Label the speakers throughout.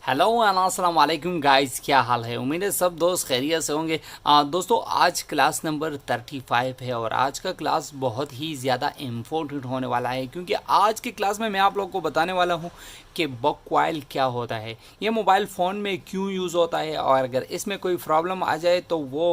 Speaker 1: Hello अस्सलाम वालेकुम guys, क्या हाल है। उम्मीद है सब दोस्त खैरियत से होंगे। दोस्तों, आज क्लास नंबर 35 है और आज का क्लास बहुत ही ज़्यादा इम्पोर्टेंट होने वाला है, क्योंकि आज की क्लास में मैं आप लोगों को बताने वाला हूँ कि बग कॉइल क्या होता है, ये मोबाइल फ़ोन में क्यों यूज़ होता है, और अगर इसमें कोई प्रॉब्लम आ जाए तो वो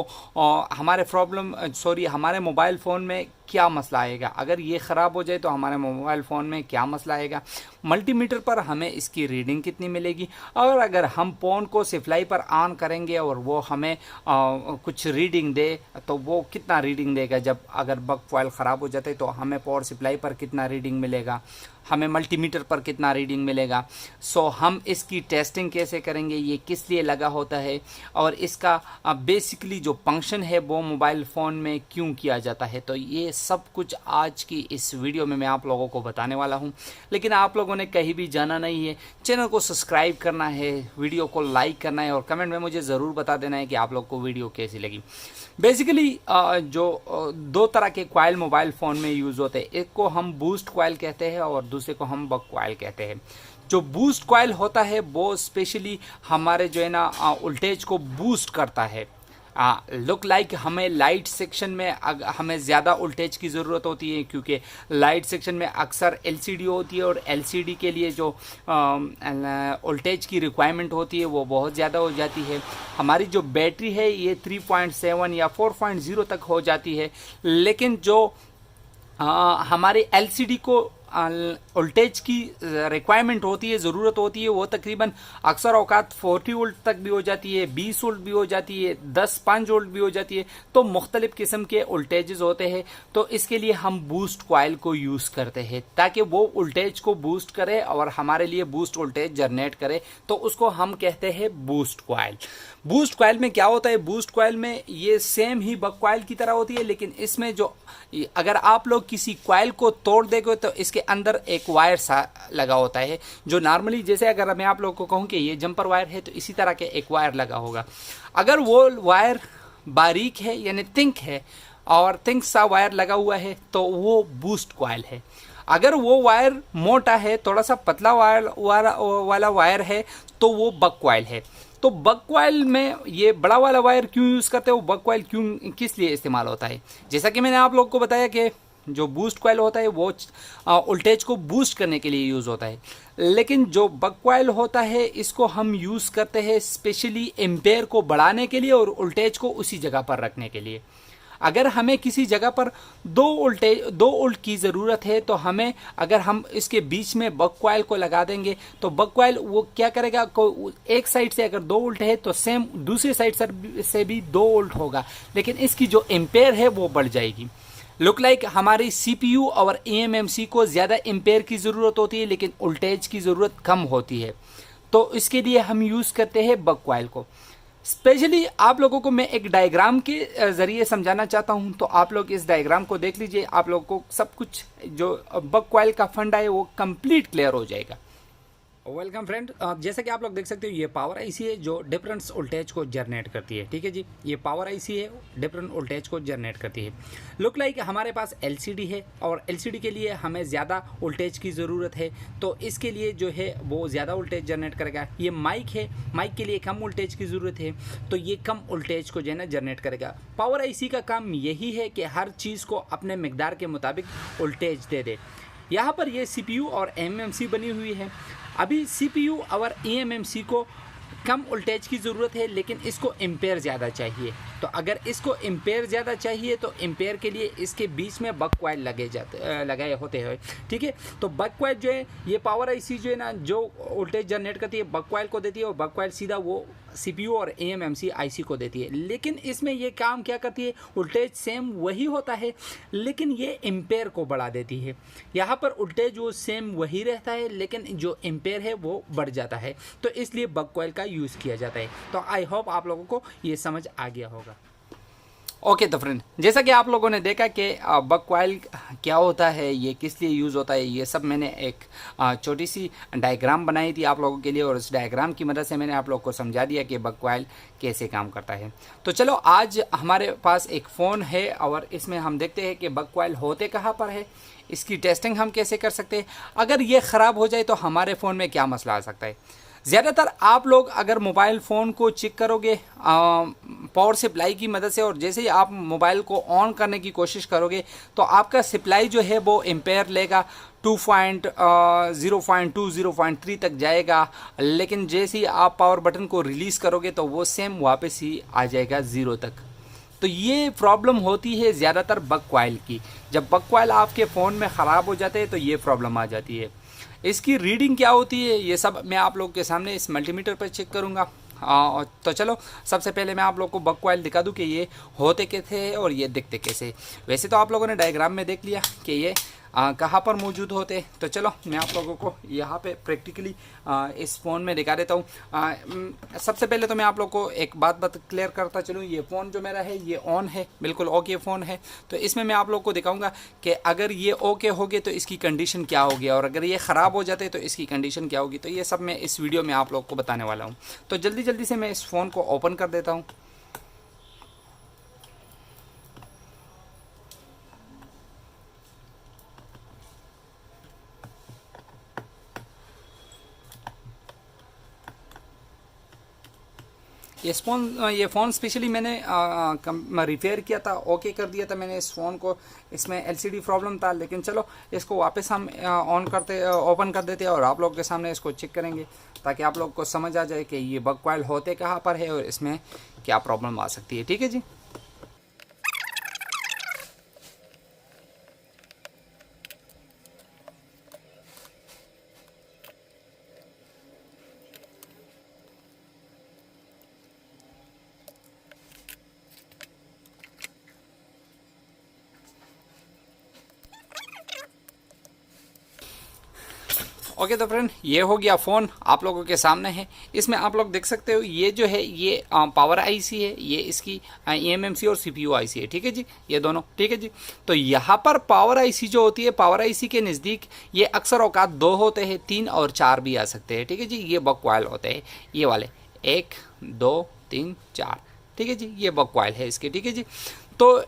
Speaker 1: हमारे मोबाइल फ़ोन में क्या मसला आएगा। अगर ये ख़राब हो जाए तो हमारे मोबाइल फ़ोन में क्या मसला आएगा, मल्टीमीटर पर हमें इसकी रीडिंग कितनी मिलेगी, और अगर हम फ़ोन को सिफलाई पर ऑन करेंगे और वो हमें कुछ रीडिंग दे तो वो कितना रीडिंग देगा। जब अगर बग कॉइल ख़राब हो जाते तो हमें पावर सप्लाई पर कितना रीडिंग मिलेगा, हमें मल्टीमीटर पर कितना रीडिंग मिलेगा। हम इसकी टेस्टिंग कैसे करेंगे, ये किस लिए लगा होता है, और इसका बेसिकली जो फंक्शन है वो मोबाइल फ़ोन में क्यों किया जाता है, तो ये सब कुछ आज की इस वीडियो में मैं आप लोगों को बताने वाला हूँ। लेकिन आप लोगों ने कहीं भी जाना नहीं है, चैनल को सब्सक्राइब करना है, वीडियो को लाइक करना है, और कमेंट में मुझे ज़रूर बता देना है कि आप लोग को वीडियो कैसी लगी। बेसिकली दो तरह के कॉइल मोबाइल फ़ोन में यूज़ होते हैं, एक को हम बूस्ट कॉइल कहते हैं और दूसरे को हम बग कॉइल कहते हैं। जो बूस्ट कॉइल होता है वो स्पेशली हमारे जो है ना वोल्टेज को बूस्ट करता है। लुक लाइक हमें लाइट सेक्शन में हमें ज़्यादा वोल्टेज की ज़रूरत होती है, क्योंकि लाइट सेक्शन में अक्सर एलसीडी होती है और एलसीडी के लिए जो वोल्टेज की रिक्वायरमेंट होती है वो बहुत ज़्यादा हो जाती है। हमारी जो बैटरी है ये 3.7 या 4.0 तक हो जाती है, लेकिन जो हमारे एलसीडी को वोल्टेज की रिक्वायरमेंट होती है, ज़रूरत होती है, वो तकरीबन अक्सर औकात 40 वोल्ट तक भी हो जाती है, 20 वोल्ट भी हो जाती है, 5 वोल्ट भी हो जाती है। तो मुख्तलिफ़ किस्म के वोल्टेजेस होते हैं, तो इसके लिए हम बूस्ट कॉइल को यूज़ करते हैं ताकि वो वोल्टेज को बूस्ट करे और हमारे लिए बूस्ट वोल्टेज जनरेट करे, तो उसको हम कहते हैं बूस्ट कॉइल। बूस्ट कॉइल में क्या होता है, बूस्ट कॉइल में ये सेम ही बग कॉइल की तरह होती है, लेकिन इसमें जो अगर आप लोग किसी कॉइल को तोड़ देंगे तो इसके अंदर एक वायर सा लगा होता है, जो नॉर्मली जैसे अगर मैं आप लोग को कहूँ कि ये जंपर वायर है तो इसी तरह के एक वायर लगा होगा। अगर वो वायर बारीक है यानी थिक है और थिक सा वायर लगा हुआ है तो वो बूस्ट कॉइल है। अगर वो वायर मोटा है, थोड़ा सा पतला वायर वाला वायर है, तो वो बग कॉइल है। तो बग कॉइल में ये बड़ा वाला वायर क्यों यूज़ करते हैं, वो बग कॉइल क्यों किस लिए इस्तेमाल होता है। जैसा कि मैंने आप लोग को बताया कि जो बूस्ट कॉइल होता है वो वोल्टेज को बूस्ट करने के लिए यूज़ होता है, लेकिन जो बग कॉइल होता है इसको हम यूज़ करते हैं स्पेशली एम्पेयर को बढ़ाने के लिए और वोल्टेज को उसी जगह पर रखने के लिए। अगर हमें किसी जगह पर 2 वोल्ट की ज़रूरत है तो हमें अगर हम इसके बीच में बग कॉइल को लगा देंगे तो बग कॉइल वो क्या करेगा, एक साइड से अगर 2 वोल्ट है तो सेम दूसरी साइड से भी 2 वोल्ट होगा, लेकिन इसकी जो एम्पेयर है वो बढ़ जाएगी। लुक लाइक हमारी सीपीयू और एएमएमसी को ज़्यादा एम्पेयर की ज़रूरत होती है लेकिन वोल्टेज की ज़रूरत कम होती है, तो इसके लिए हम यूज़ करते हैं बग कॉइल को। स्पेशली आप लोगों को मैं एक डायग्राम के ज़रिए समझाना चाहता हूं, तो आप लोग इस डायग्राम को देख लीजिए, आप लोगों को सब कुछ जो बग कॉइल का फंडा है वो कंप्लीट क्लियर हो जाएगा। वेलकम फ्रेंड, जैसा कि आप लोग देख सकते हो ये पावर आईसी है जो डिफरेंट वोल्टेज को जनरेट करती है। ठीक है जी, ये पावर आईसी है, डिफरेंट वोल्टेज को जनरेट करती है। लुक लाइक हमारे पास एलसीडी है और एलसीडी के लिए हमें ज़्यादा वोल्टेज की ज़रूरत है, तो इसके लिए जो है वो ज़्यादा वोल्टेज जनरेट करेगा। ये माइक है, माइक के लिए कम वोल्टेज की ज़रूरत है, तो ये कम वोल्टेज को जो है ना जनरेट करेगा। पावर आईसी का काम यही है कि हर चीज़ को अपने मिकदार के मुताबिक वोल्टेज दे दे। यहाँ पर ये सीपीयू और एमएमसी बनी हुई है। अभी सीपीयू और एएमएमसी को कम वोल्टेज की ज़रूरत है, लेकिन इसको एम्पेयर ज़्यादा चाहिए। तो अगर इसको एम्पेयर ज़्यादा चाहिए तो एम्पेयर के लिए इसके बीच में बग कॉइल लगाए होते हैं। ठीक है, तो बग कॉइल जो है ये पावर आईसी जो है ना जो वोल्टेज जनरेट करती है बग कॉइल को देती है, और बग कॉइल सीधा वो सीपीयू और एएमएमसी आईसी को देती है। लेकिन इसमें ये काम क्या करती है, वोल्टेज सेम वही होता है लेकिन ये एम्पेयर को बढ़ा देती है। यहाँ पर वोल्टेज वो सेम वही रहता है लेकिन जो एम्पेयर है वो बढ़ जाता है, तो इसलिए बग कॉइल का यूज़ किया जाता है। तो आई होप आप लोगों को ये समझ आ गया होगा। ओके, तो फ्रेंड जैसा कि आप लोगों ने देखा कि बग कॉइल क्या होता है, ये किस लिए यूज़ होता है, ये सब मैंने एक छोटी सी डायग्राम बनाई थी आप लोगों के लिए, और उस डायग्राम की मदद से मैंने आप लोगों को समझा दिया कि बग कॉइल कैसे काम करता है। तो चलो आज हमारे पास एक फ़ोन है और इसमें हम देखते हैं कि बग कॉइल होते कहाँ पर है, इसकी टेस्टिंग हम कैसे कर सकते हैं, अगर ये ख़राब हो जाए तो हमारे फ़ोन में क्या मसला आ सकता है। ज़्यादातर आप लोग अगर मोबाइल फ़ोन को चेक करोगे पावर सप्लाई की मदद से, और जैसे ही आप मोबाइल को ऑन करने की कोशिश करोगे तो आपका सप्लाई जो है वो एम्पेयर लेगा, 2.0.2 0.3 तक जाएगा, लेकिन जैसे ही आप पावर बटन को रिलीज़ करोगे तो वो सेम वापस ही आ जाएगा 0 तक। तो ये प्रॉब्लम होती है ज़्यादातर बग कॉइल की। जब बग कॉइल आपके फ़ोन में ख़राब हो जाते हैं तो ये प्रॉब्लम आ जाती है। इसकी रीडिंग क्या होती है ये सब मैं आप लोग के सामने इस मल्टीमीटर पर चेक करूँगा। तो चलो सबसे पहले मैं आप लोग को बग कॉइल दिखा दूं कि ये होते कैसे और ये दिखते कैसे। वैसे तो आप लोगों ने डायग्राम में देख लिया कि ये कहाँ पर मौजूद होते हैं। तो चलो मैं आप लोगों को यहाँ पे प्रैक्टिकली इस फ़ोन में दिखा देता हूँ। सबसे पहले तो मैं आप लोग को एक बात क्लियर करता चलूँ, ये फ़ोन जो मेरा है ये ऑन है, बिल्कुल ओके फ़ोन है। तो इसमें मैं आप लोग को दिखाऊंगा कि अगर ये ओके हो गए तो इसकी कंडीशन क्या होगी, और अगर ये ख़राब हो जाते तो इसकी कंडीशन क्या होगी। तो ये सब मैं इस वीडियो में आप लोग को बताने वाला हूँ। तो जल्दी से मैं इस फ़ोन को ओपन कर देता हूँ। ये फ़ोन स्पेशली मैंने रिपेयर किया था, ओके कर दिया था मैंने इस फ़ोन को। इसमें एलसीडी प्रॉब्लम था, लेकिन चलो इसको वापस हम ओपन कर देते हैं और आप लोग के सामने इसको चेक करेंगे ताकि आप लोग को समझ आ जाए कि ये बग कॉइल होते कहाँ पर है और इसमें क्या प्रॉब्लम आ सकती है। ठीक है जी। ओके तो फ्रेंड ये हो गया फ़ोन आप लोगों के सामने है। इसमें आप लोग देख सकते हो ये जो है ये पावर आईसी है, ये इसकी eMMC और CPU आईसी है। ठीक है जी, ये दोनों। ठीक है जी। तो यहाँ पर पावर आईसी जो होती है, पावर आईसी के नज़दीक ये अक्सर औकात 2 होते हैं, 3 और 4 भी आ सकते हैं। ठीक है जी। ये बग कॉइल होते हैं ये वाले, 1 2 3 4। ठीक है जी, ये बग कॉइल है इसके। ठीक है जी। तो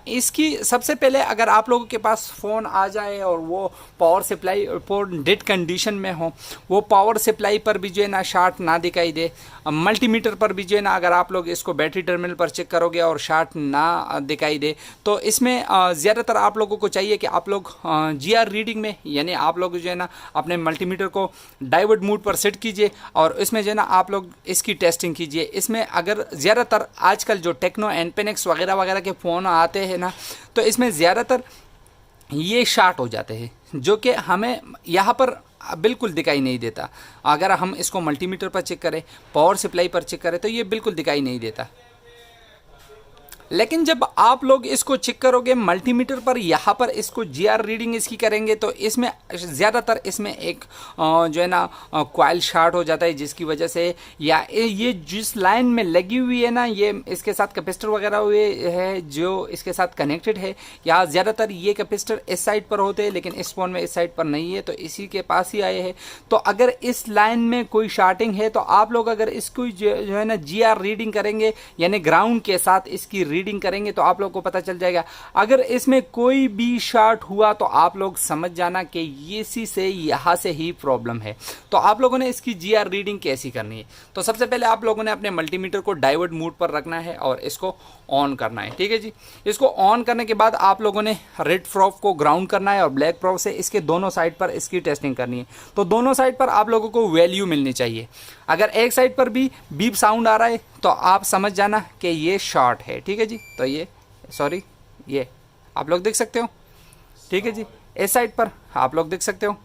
Speaker 1: इसकी सबसे पहले अगर आप लोगों के पास फ़ोन आ जाए और वो पावर सप्लाई डेड कंडीशन में हो, वो पावर सप्लाई पर भी जो है ना शार्ट ना दिखाई दे, मल्टीमीटर पर भी जो है ना अगर आप लोग इसको बैटरी टर्मिनल पर चेक करोगे और शार्ट ना दिखाई दे, तो इसमें ज़्यादातर आप लोगों को चाहिए कि आप लोग जीआर रीडिंग में, यानी आप लोग जो है ना अपने मल्टीमीटर को डाइवर्ट मोड पर सेट कीजिए और इसमें जो है ना आप लोग इसकी टेस्टिंग कीजिए। इसमें अगर ज़्यादातर आजकल जो टेक्नो एनपेनेक्स वगैरह के फ़ोन आते हैं ना, तो इसमें ज़्यादातर ये शार्ट हो जाते हैं, जो कि हमें यहाँ पर बिल्कुल दिखाई नहीं देता। अगर हम इसको मल्टीमीटर पर चेक करें, पावर सप्लाई पर चेक करें, तो ये बिल्कुल दिखाई नहीं देता। लेकिन जब आप लोग इसको चेक करोगे मल्टीमीटर पर, यहाँ पर इसको जीआर रीडिंग इसकी करेंगे, तो इसमें ज़्यादातर इसमें एक जो है ना कॉइल शार्ट हो जाता है, जिसकी वजह से या ये जिस लाइन में लगी हुई है ना, ये इसके साथ कैपेसिटर वगैरह हुए है जो इसके साथ कनेक्टेड है, या ज़्यादातर ये कैपेसिटर इस साइड पर होते हैं, लेकिन इस फ़ोन में इस साइड पर नहीं है, तो इसी के पास ही आए हैं। तो अगर इस लाइन में कोई शार्टिंग है, तो आप लोग अगर इसको जो है ना जीआर रीडिंग करेंगे, यानी ग्राउंड के साथ इसकी रीडिंग करेंगे, तो आप लोग को पता चल जाएगा। अगर इसमें कोई भी शॉर्ट हुआ तो आप लोग समझ जाना कि इसी से यहाँ से ही प्रॉब्लम है। तो आप लोगों ने इसकी जीआर रीडिंग कैसी करनी है, तो सबसे पहले आप लोगों ने अपने मल्टीमीटर को डाइवर्ट मोड पर रखना है और इसको ऑन करना है। ठीक है जी। इसको ऑन करने के बाद आप लोगों ने रेड प्रोब को ग्राउंड करना है और ब्लैक प्रोब से इसके दोनों साइड पर इसकी टेस्टिंग करनी है। तो दोनों साइड पर आप लोगों को वैल्यू मिलनी चाहिए। अगर एक साइड पर भी बीप साउंड आ रहा है तो आप समझ जाना कि ये शॉर्ट है। ठीक है जी। तो ये सॉरी ये आप लोग देख सकते हो। ठीक है जी। इस साइड पर आप लोग देख सकते हो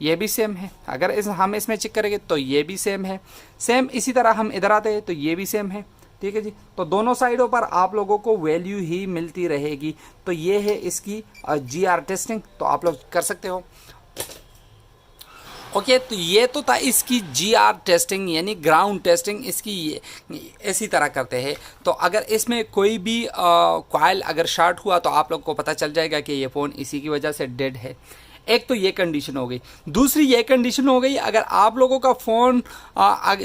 Speaker 1: ये भी सेम है। अगर हम इसमें चेक करेंगे तो ये भी सेम है। सेम इसी तरह हम इधर आते हैं तो ये भी सेम है। ठीक है जी। तो दोनों साइडों पर आप लोगों को वैल्यू ही मिलती रहेगी। तो ये है इसकी जीआर टेस्टिंग, तो आप लोग कर सकते हो। ओके तो ये तो था इसकी जीआर टेस्टिंग, यानी ग्राउंड टेस्टिंग इसकी इसी तरह करते हैं। तो अगर इसमें कोई भी कॉइल अगर शॉर्ट हुआ तो आप लोग को पता चल जाएगा कि ये फ़ोन इसी की वजह से डेड है। एक तो ये कंडीशन हो गई। दूसरी ये कंडीशन हो गई, अगर आप लोगों का फ़ोन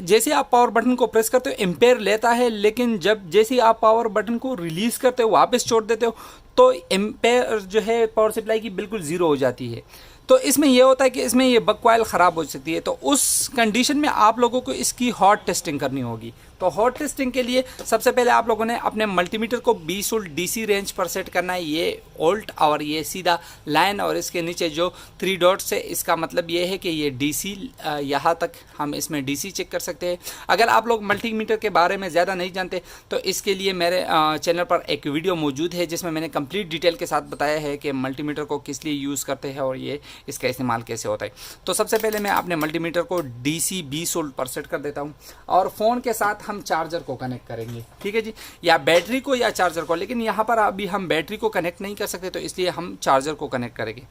Speaker 1: जैसे आप पावर बटन को प्रेस करते हो एम्पेयर लेता है, लेकिन जब जैसे आप पावर बटन को रिलीज़ करते हो वापस छोड़ देते हो तो एम्पेयर जो है पावर सप्लाई की बिल्कुल ज़ीरो हो जाती है। तो इसमें ये होता है कि इसमें ये बक कॉइल ख़राब हो सकती है। तो उस कंडीशन में आप लोगों को इसकी हॉट टेस्टिंग करनी होगी। तो हॉट टेस्टिंग के लिए सबसे पहले आप लोगों ने अपने मल्टीमीटर को 20 वोल्ट डीसी रेंज पर सेट करना है। ये वोल्ट और ये सीधा लाइन और इसके नीचे जो 3 डॉट्स है, इसका मतलब ये है कि ये डीसी, यहाँ तक हम इसमें डीसी चेक कर सकते हैं। अगर आप लोग मल्टीमीटर के बारे में ज़्यादा नहीं जानते तो इसके लिए मेरे चैनल पर एक वीडियो मौजूद है जिसमें मैंने कंप्लीट डिटेल के साथ बताया है कि मल्टीमीटर को किस लिए यूज़ करते हैं और ये इसका इस्तेमाल कैसे होता है। तो सबसे पहले मैं अपने मल्टीमीटर को डीसी 20 वोल्ट पर सेट कर देता हूँ और फ़ोन के साथ हम चार्जर को कनेक्ट करेंगे, ठीक है जी, या बैटरी को या चार्जर को। लेकिन यहाँ पर अभी हम बैटरी को कनेक्ट नहीं कर सकते तो इसलिए हम चार्जर को कनेक्ट करेंगे।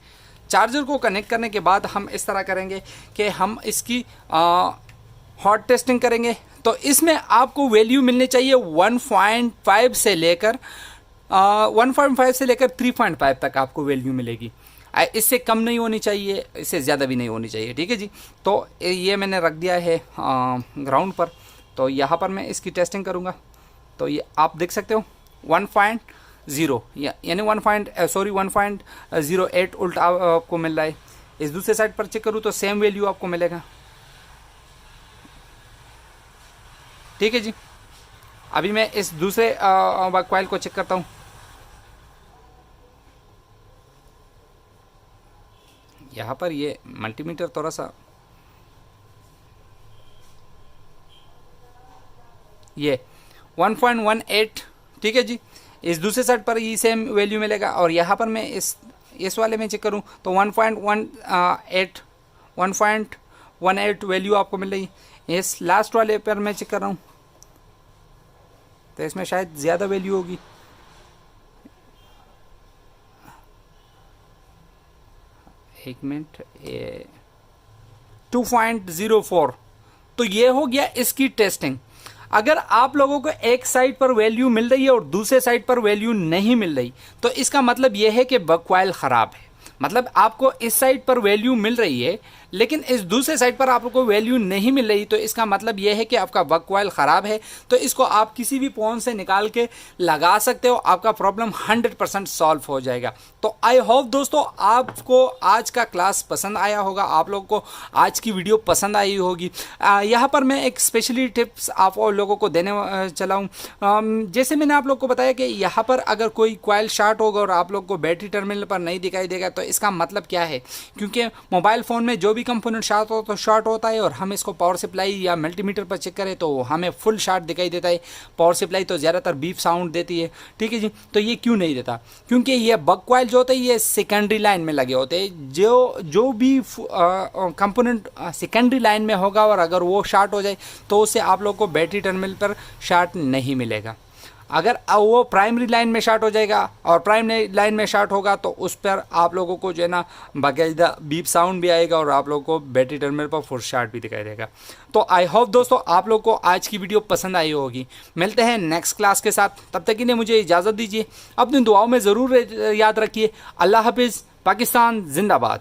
Speaker 1: चार्जर को कनेक्ट करने के बाद हम इस तरह करेंगे कि हम इसकी हॉट टेस्टिंग करेंगे। तो इसमें आपको वैल्यू मिलनी चाहिए 1.5 से लेकर 3.5 तक आपको वैल्यू मिलेगी। इससे कम नहीं होनी चाहिए, इससे ज़्यादा भी नहीं होनी चाहिए, ठीक है जी। तो ये मैंने रख दिया है ग्राउंड पर। तो यहाँ पर मैं इसकी टेस्टिंग करूँगा। तो ये आप देख सकते हो 1.0 यानी 1.08 वोल्ट आपको मिल रहा है। इस दूसरे साइड पर चेक करूँ तो सेम वैल्यू आपको मिलेगा, ठीक है जी। अभी मैं इस दूसरे कॉइल को चेक करता हूँ। यहाँ पर ये मल्टीमीटर थोड़ा सा ये 1.18, ठीक है जी। इस दूसरे साइड पर ये सेम वैल्यू मिलेगा और यहाँ पर मैं इस वाले में चेक करूँ तो 1.18 वैल्यू आपको मिल रही है। इस लास्ट वाले पर मैं चेक कर रहा हूँ तो इसमें शायद ज़्यादा वैल्यू होगी। एक मिनट, 2.04। तो ये हो गया इसकी टेस्टिंग। अगर आप लोगों को एक साइड पर वैल्यू मिल रही है और दूसरे साइड पर वैल्यू नहीं मिल रही तो इसका मतलब यह है कि बक कॉइल ख़राब है। मतलब आपको इस साइड पर वैल्यू मिल रही है लेकिन इस दूसरे साइड पर आपको वैल्यू नहीं मिल रही तो इसका मतलब यह है कि आपका बक कॉइल ख़राब है। तो इसको आप किसी भी फ़ोन से निकाल के लगा सकते हो, आपका प्रॉब्लम 100% सॉल्व हो जाएगा। तो आई होप दोस्तों आपको आज का क्लास पसंद आया होगा, आप लोगों को आज की वीडियो पसंद आई होगी। यहाँ पर मैं एक स्पेशली टिप्स आप लोगों को देने चला हूँ। जैसे मैंने आप लोग को बताया कि यहाँ पर अगर कोई कॉइल शॉर्ट होगा और आप लोग को बैटरी टर्मिनल पर नहीं दिखाई देगा तो इसका मतलब क्या है, क्योंकि मोबाइल फ़ोन में जो भी कंपोनेंट शॉर्ट होता है और हम इसको पावर सप्लाई या मल्टीमीटर पर चेक करें तो हमें फुल शॉर्ट दिखाई देता है। पावर सप्लाई तो ज़्यादातर बीप साउंड देती है, ठीक है जी। तो ये क्यों नहीं देता, क्योंकि ये बक कॉइल जो होते हैं ये सेकेंडरी लाइन में लगे होते हैं। जो भी कंपोनेंट सेकेंडरी लाइन में होगा और अगर वो शॉर्ट हो जाए तो उससे आप लोग को बैटरी टर्मिनल पर शॉर्ट नहीं मिलेगा। अगर वो प्राइमरी लाइन में शॉर्ट हो जाएगा और प्राइमरी लाइन में शॉर्ट होगा तो उस पर आप लोगों को जो है ना बाकायदा बीप साउंड भी आएगा और आप लोगों को बैटरी टर्मिनल पर फुल शॉर्ट भी दिखाई देगा। तो आई होप दोस्तों आप लोग को आज की वीडियो पसंद आई होगी। मिलते हैं नेक्स्ट क्लास के साथ, तब तक के लिए मुझे इजाज़त दीजिए। अपनी दुआओं में ज़रूर याद रखिए। अल्लाह हाफिज़। पाकिस्तान जिंदाबाद।